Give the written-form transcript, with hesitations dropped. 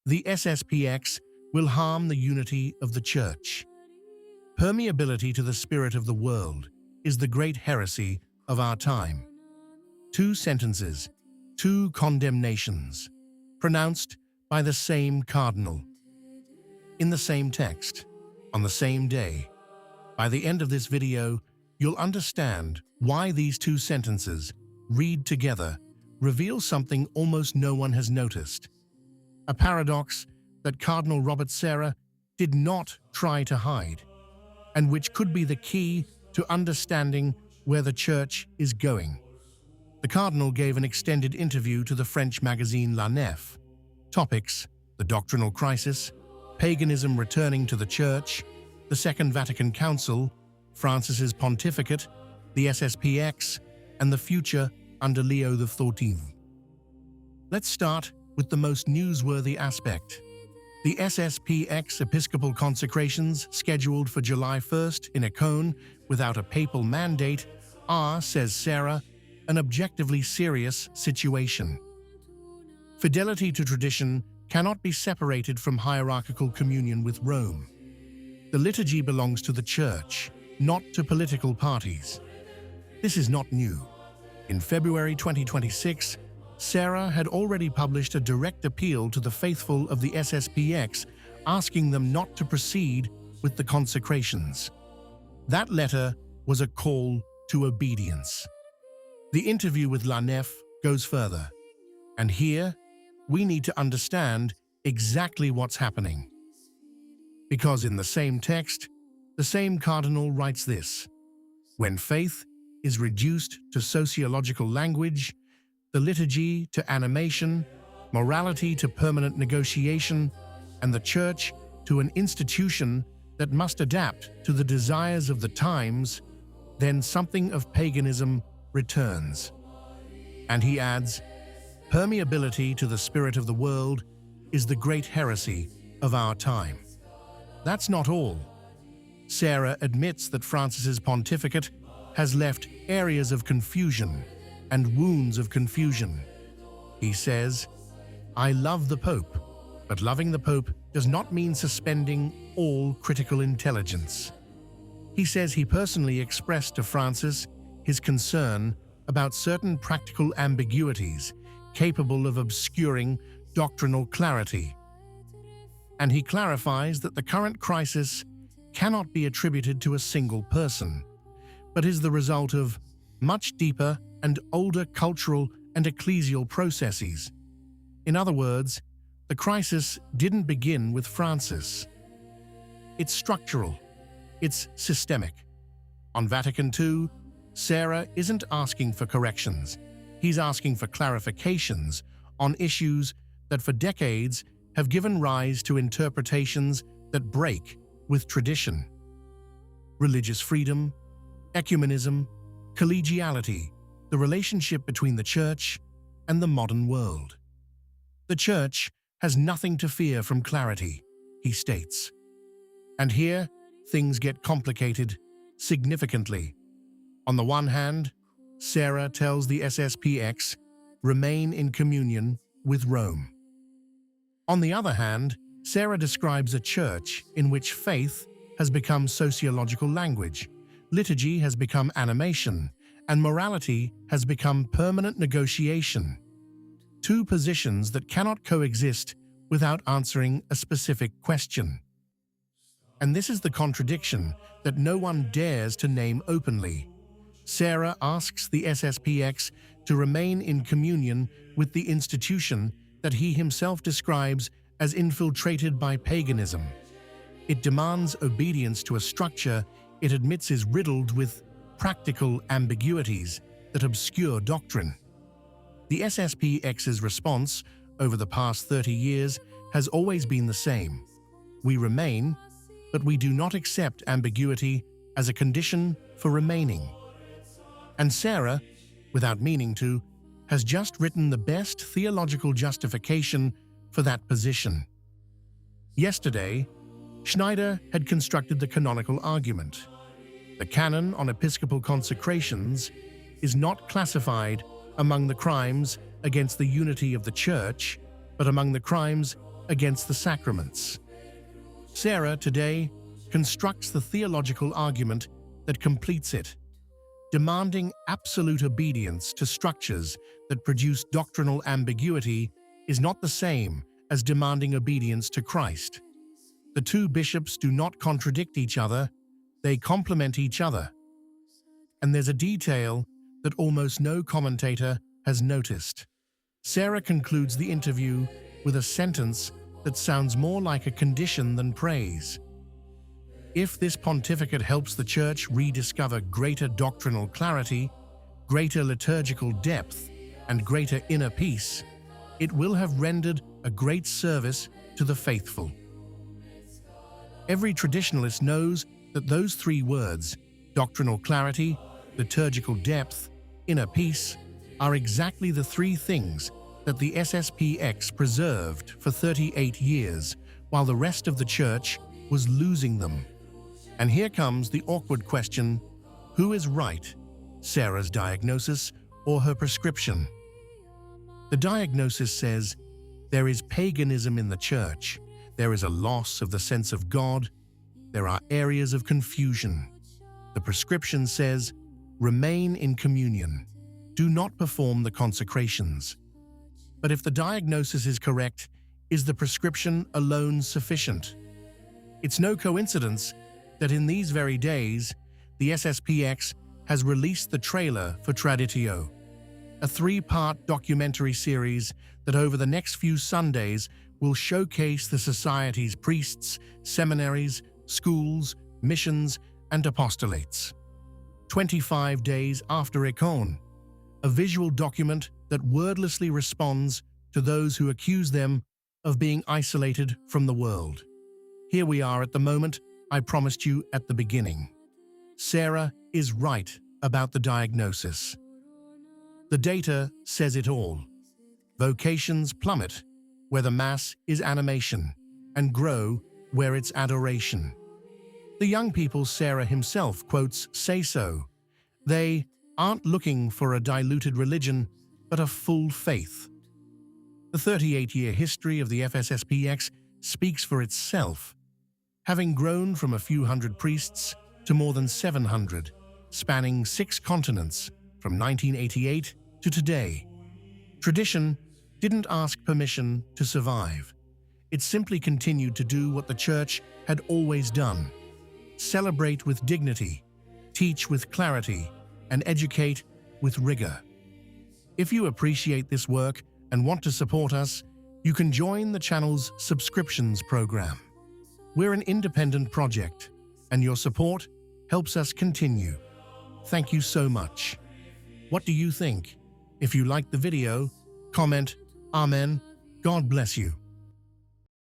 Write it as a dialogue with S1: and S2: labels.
S1: the SSPX will harm the unity of the Church. Permeability to the spirit of the world is the great heresy of our time. 2 sentences, 2 condemnations, pronounced by the same cardinal, in the same text, on the same day. By the end of this video, you'll understand why these 2 sentences, read together, reveal something almost no one has noticed. A paradox that Cardinal Sarah did not try to hide, and which could be the key to understanding where the Church is going. The Cardinal gave an extended interview to the French magazine La Nef. Topics: the doctrinal crisis, paganism returning to the Church, the Second Vatican Council, Francis's pontificate, the SSPX, and the future under Leo XIV. Let's start with the most newsworthy aspect. The SSPX Episcopal consecrations, scheduled for July 1st in Econ without a papal mandate, are, says Sarah, an objectively serious situation. Fidelity to tradition cannot be separated from hierarchical communion with Rome. The liturgy belongs to the Church, not to political parties. This is not new. In February 2026, Sarah had already published a direct appeal to the faithful of the SSPX, asking them not to proceed with the consecrations. That letter was a call to obedience. The interview with La Nef goes further, and here we need to understand exactly what's happening. Because in the same text, the same cardinal writes this: when faith is reduced to sociological language, the liturgy to animation, morality to permanent negotiation, and the Church to an institution that must adapt to the desires of the times, then something of paganism returns. And he adds, permeability to the spirit of the world is the great heresy of our time. That's not all. Sarah admits that Francis's pontificate has left areas of confusion and wounds of confusion. He says, I love the Pope, but loving the Pope does not mean suspending all critical intelligence. He says he personally expressed to Francis his concern about certain practical ambiguities capable of obscuring doctrinal clarity. And he clarifies that the current crisis cannot be attributed to a single person, but is the result of much deeper and older cultural and ecclesial processes. In other words, the crisis didn't begin with Francis. It's structural. It's systemic. On Vatican II, Sarah isn't asking for corrections. He's asking for clarifications on issues that for decades have given rise to interpretations that break with tradition. Religious freedom, ecumenism, collegiality, the relationship between the Church and the modern world. The Church has nothing to fear from clarity, he states. And here, things get complicated significantly. On the one hand, Sarah tells the SSPX, remain in communion with Rome. On the other hand, Sarah describes a church in which faith has become sociological language, liturgy has become animation, and morality has become permanent negotiation. 2 positions that cannot coexist without answering a specific question. And this is the contradiction that no one dares to name openly. Sarah asks the SSPX to remain in communion with the institution that he himself describes as infiltrated by paganism. It demands obedience to a structure it admits is riddled with practical ambiguities that obscure doctrine. The SSPX's response over the past 30 years has always been the same. We remain, but we do not accept ambiguity as a condition for remaining. And Sarah, without meaning to, has just written the best theological justification for that position. Yesterday, Schneider had constructed the canonical argument. The canon on episcopal consecrations is not classified among the crimes against the unity of the Church, but among the crimes against the sacraments. Sarah today constructs the theological argument that completes it, demanding absolute obedience to structures that produce doctrinal ambiguity is not the same as demanding obedience to Christ. The two bishops do not contradict each other, they complement each other. And there's a detail that almost no commentator has noticed. Sarah concludes the interview with a sentence that sounds more like a condition than praise. If this pontificate helps the Church rediscover greater doctrinal clarity, greater liturgical depth, and greater inner peace, it will have rendered a great service to the faithful. Every traditionalist knows that those three words, doctrinal clarity, liturgical depth, inner peace, are exactly the three things that the SSPX preserved for 38 years, while the rest of the Church was losing them. And here comes the awkward question: who is right, Sarah's diagnosis or her prescription? The diagnosis says, there is paganism in the Church, there is a loss of the sense of God, there are areas of confusion. The prescription says, remain in communion, do not perform the consecrations. But if the diagnosis is correct, is the prescription alone sufficient? It's no coincidence that in these very days, the SSPX has released the trailer for Traditio, a 3-part documentary series that over the next few Sundays will showcase the Society's priests, seminaries, schools, missions, and apostolates. 25 days after Icon, a visual document that wordlessly responds to those who accuse them of being isolated from the world. Here we are at the moment I promised you at the beginning. Sarah is right about the diagnosis. The data says it all. Vocations plummet where the Mass is animation, and grow where it's adoration. The young people Sarah himself quotes say so. They aren't looking for a diluted religion, but a full faith. The 38-year history of the FSSPX speaks for itself, having grown from a few hundred priests to more than 700, spanning 6 continents from 1988 to today. Tradition didn't ask permission to survive. It simply continued to do what the Church had always done: celebrate with dignity, teach with clarity, and educate with rigor. If you appreciate this work and want to support us, you can join the channel's subscriptions program. We're an independent project, and your support helps us continue. Thank you so much. What do you think? If you liked the video, comment, Amen. God bless you.